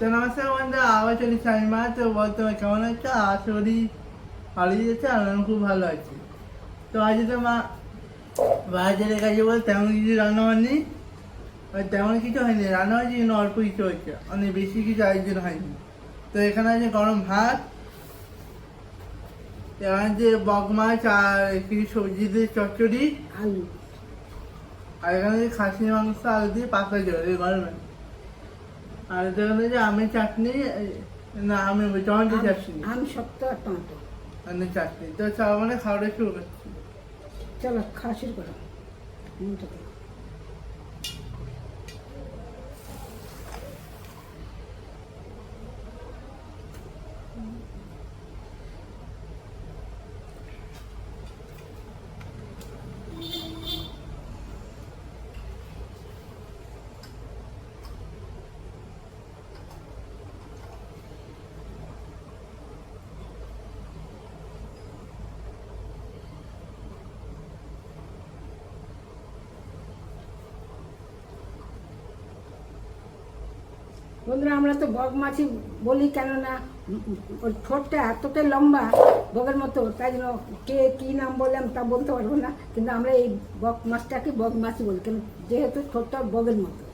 তো নমস্কার বন্ধুরা, আবার চলেছি আমি মা। তো বর্তমানে কেমন আছে? আশা করি ভালোই যাচ্ছে আর আমি খুব ভালো আছি। তো আজ তো মা বাজারে কাজে বলে তেমন কিছু রান্না হয়নি, তেমন কিছু হয়নি, রান্না হয়েছে কিন্তু অল্প কিছু হয়েছে, অনেক বেশি কিছু আয়োজন হয়নি। তো এখানে আছে গরম ভাত, এখানে আছে বক মাছ আর কিছু সবজি দিয়ে চচ্চড়ি, আলু। আর এখানে আছে খাসি মাংস আলু দিয়ে পাকা জল এই গরমে। আর এখানে যে আমের চাটনি, না আমি টমেটো চাটনি, আম সত্য আর টমেটো। মানে চাটনি। তো সব মানে খাওয়াটা শুরু করছি। চলো খাওয়া শুরু করো। নুনটা দাও। বন্ধুরা, আমরা তো বগ মাছি বলি, কেননা ওর ঠোঁটটা এতটাই লম্বা বগের মতো, তাই জন্য কে কী নাম বললাম তা বলতে পারবো না, কিন্তু আমরা এই বগ মাছটাকে বগ মাছি বলি, কেন যেহেতু ঠোঁটটা বগের মতো।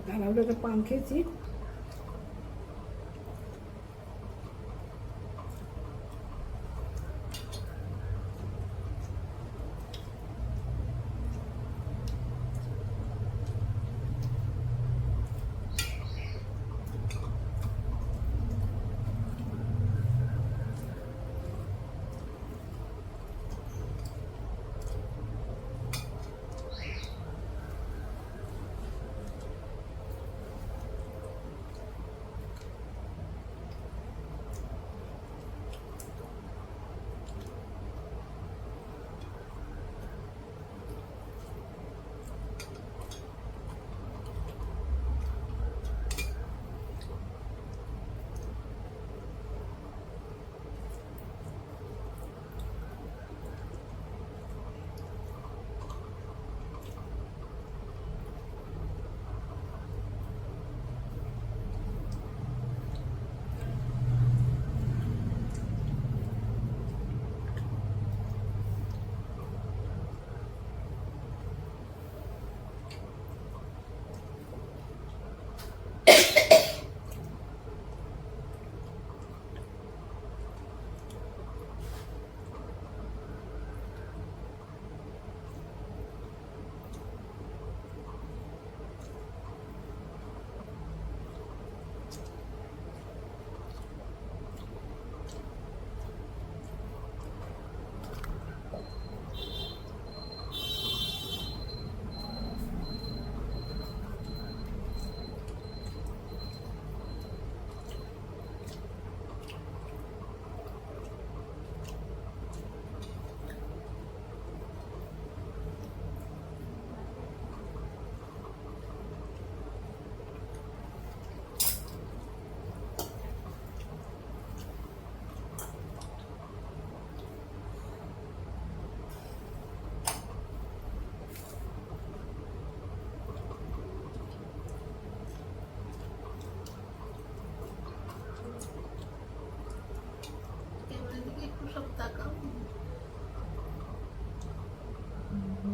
দাঁড়াও, পান খেয়েছি।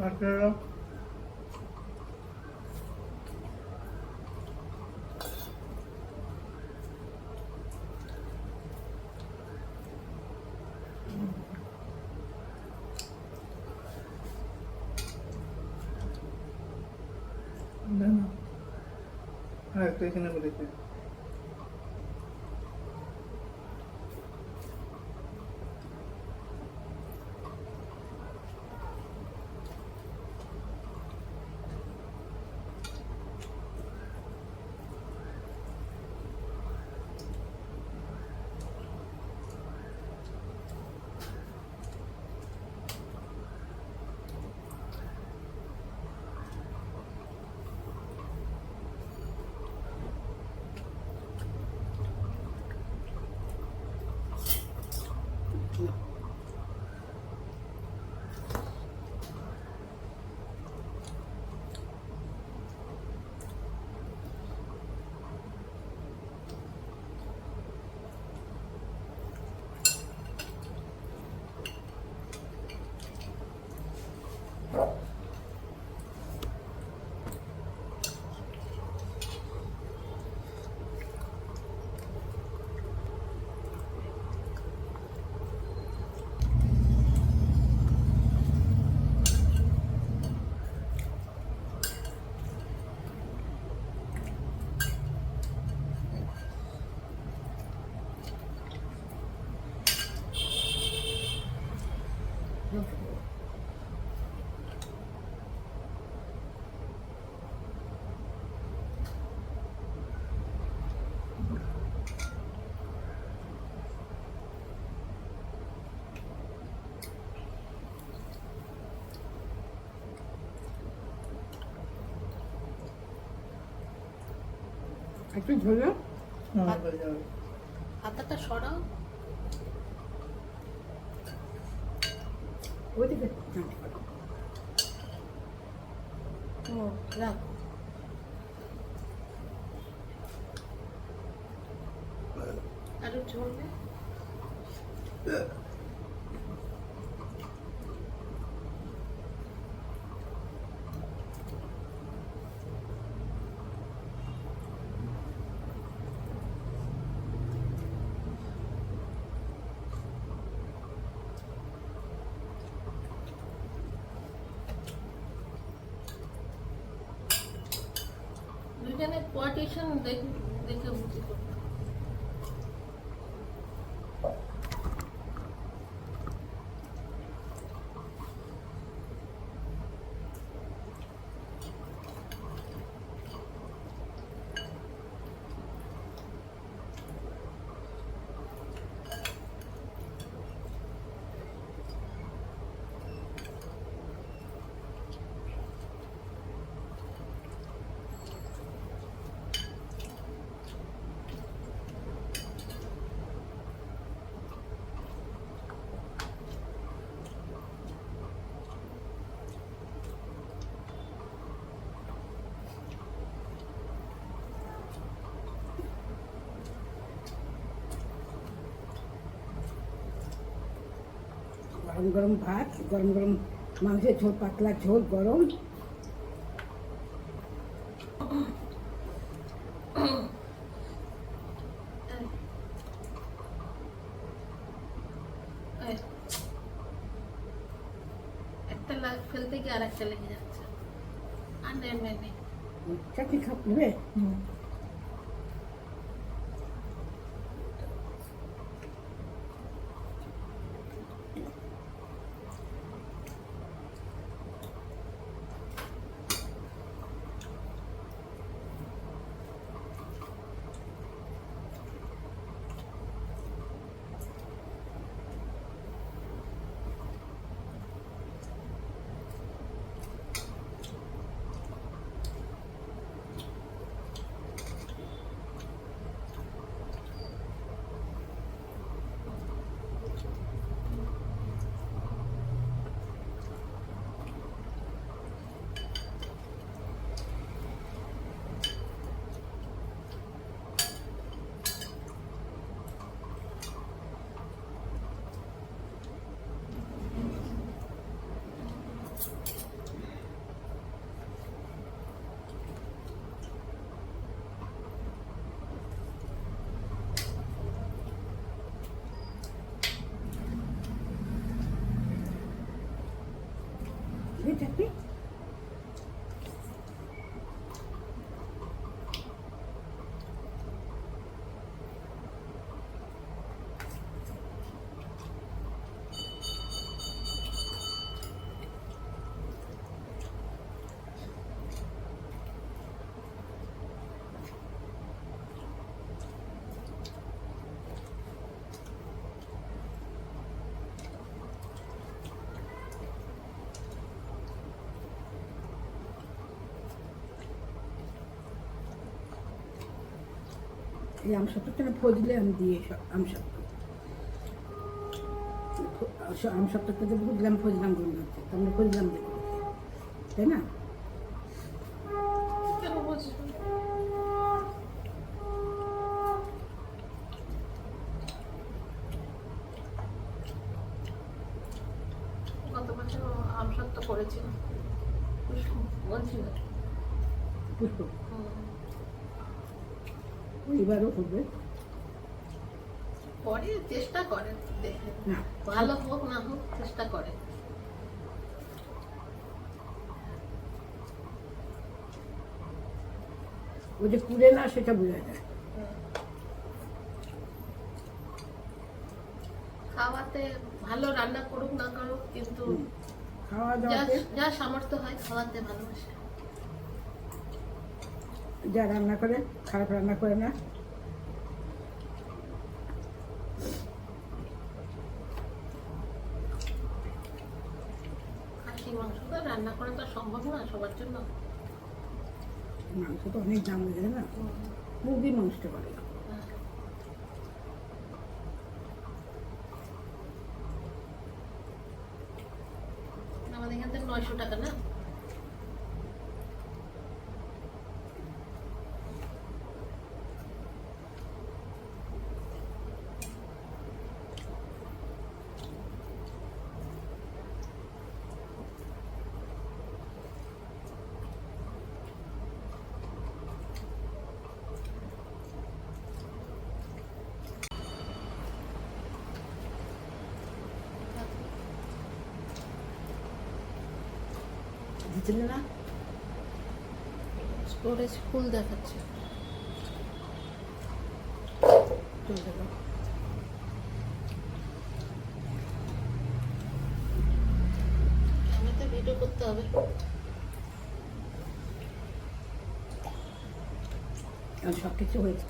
আপনারা হ্যাঁ তো এখানে বলেছে একটু ঝোল হ্যাঁ হয়ে যাবে হাতাটা সরাও। ওইদিকে ও রাখ। আরো ঝোল দে। দুজনে কোয়ার্টেশন দেখে বুঝি করতে। গরম গরম ভাত, গরম গরম মাংসের ঝোল, পাতলা ঝোল গরম। একটা ফেলতে গিয়ে আর একটা লেগে যাচ্ছে। আর নে। চাটনি নেবে? এই আমসত্ত্বটা না ফজলে আমি দিয়ে আমসত্ত্বটাতে বুঝলাম ফজলাম গন্ধ হচ্ছে তাহলে ফজলাম দেবো তাই না? কেন বুঝবো? গত বছর আমসত্ত্ব করেছিল বলছিল। পুষ্প এবারও হবে পরে চেষ্টা করে দেখে, না ভালো হোক না হোক চেষ্টা করে। ওই যে কুড়ে না সেটা বোঝা যায়। খাওয়াতে ভালো রান্না করুক না করুক কিন্তু খাওয়া যা দাওয়াতে যা সামর্থ্য হয় খাওয়াতে ভালোবাসে। যা রান্না করে খারাপ রান্না করে না। খাসি মাংস তো রান্না করা তো সম্ভব না সবার জন্য। মাংস তো অনেক দাম হয়ে যায় না, মুরগির মাংসটা করে। আমাদের এখান থেকে 900 টাকা না। দিচ্ছিল না স্টোরেজ ফুল দেখাচ্ছে। চলে গেল। আমি তো ভিডিও করতে হবে। আর সব কিছু হয়েছে।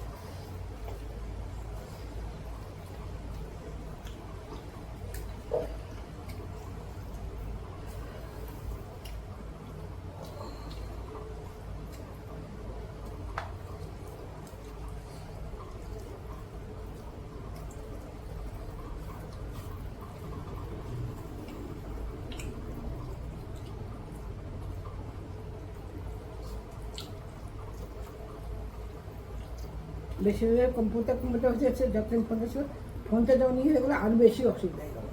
বেশিরভাগ কম্পিউটার হচ্ছে যতদিন ফোনটা ছিল, ফোনটা যখন নিয়ে হয়ে গেলো আরও বেশি অসুবিধা হয়ে গেল।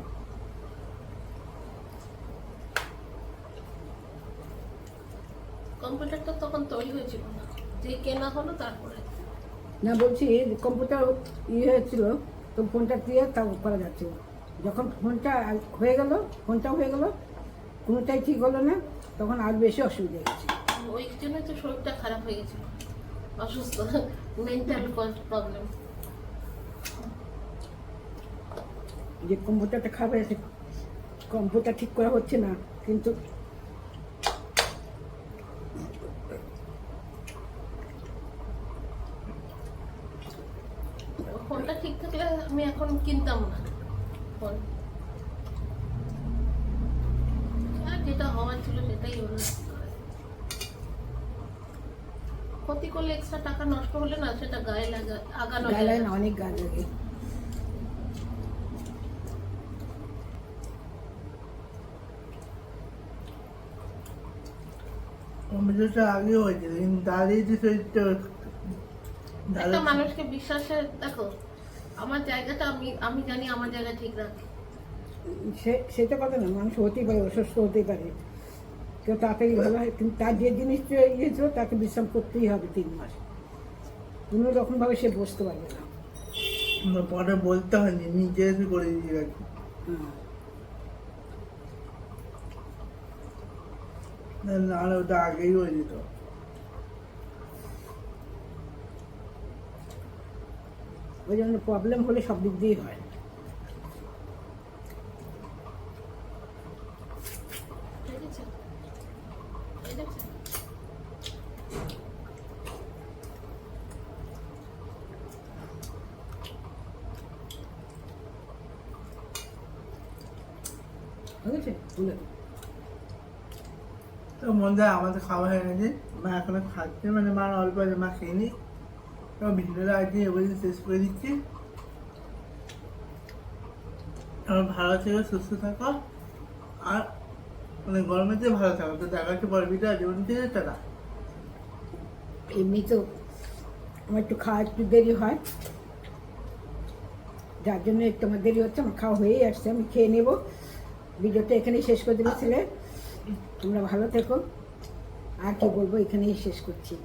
কম্পিউটারটা তখন তৈরি হয়েছিল না, যে কেনা হলো তারপরে। না বলছি কম্পিউটার হয়েছিল তো ফোনটা দিয়ে তাও করা যাচ্ছিল। যখন ফোনটা হয়ে গেল, ফোনটাও হয়ে গেল, কোনোটাই ঠিক হলো না, তখন আর বেশি অসুবিধা হয়ে গেছে। ওই জন্য তো শরীরটা খারাপ হয়ে গেছিল, অসুস্থ, মেন্টাল প্রবলেম। যে কম্পিউটারটা খারাপ হয়েছে, কম্পিউটার ঠিক করা হচ্ছে না, কিন্তু ফোনটা ঠিক থাকলে আমি এখন কিনতাম না ফোন। আর যেটা হওয়ার ছিল সেটাই হলো। ক্ষতি করলে এক্সট্রা টাকা নষ্ট হলে না সেটা গায়ে লাগা আগানো যায় গায়ে না। না অনেক গায়ে লাগে। কম্পিউটারটা আগেও হয়েছিল কিন্তু দাঁড়িয়ে যে শরীরটা একটা মানুষকে বিশ্বাসে দেখো, আমার জায়গাটা আমি জানি আমার জায়গা ঠিক রাখি। সেটা কথা না, মানুষ হতেই পারে, অসুস্থ হতেই পারে, কেউ তাড়াতাড়ি ভালো হয়, কিন্তু তার যে জিনিসটা ইয়ে ছিল তাকে বিশ্রাম করতেই হবে 3 মাস। কোনো রকমভাবে সে বসতে পারবে না। পরে বলতে হয়নি, নিজে এসে করে দিয়ে গেছে। নাহলে ওটা আগেই হয়ে যেত। ওই জন্য প্রবলেম হলে সব দিক দিয়েই হয়। ঠিক আছে, এই দেখছেন? ঠিক আছে, বলে দাও। তো মনে হয় আমাদের খাওয়া হয়ে গেছে, মা এখনো খাচ্ছে, মানে মা অল্প আছে, মা খেয়ে নি। তো ভিডিওটা আজকে এবারে শেষ করে দিচ্ছি। আমার ভালো থেকো, সুস্থ থাকো, আর মানে গরমেতে ভালো থাকো। তো দেখা হচ্ছে পরের ভিডিও। জীবন থেকে টাটা। এমনি তো আমার একটু খাওয়া একটু দেরি হয়, যার জন্য একটু আমার দেরি হচ্ছে। আমার খাওয়া হয়েই আসছে, আমি খেয়ে নেব। ভিডিওটা এখানেই শেষ করে দিয়েছিলে। তোমরা ভালো থেকো, আর কি বলবো, এখানেই শেষ করছি।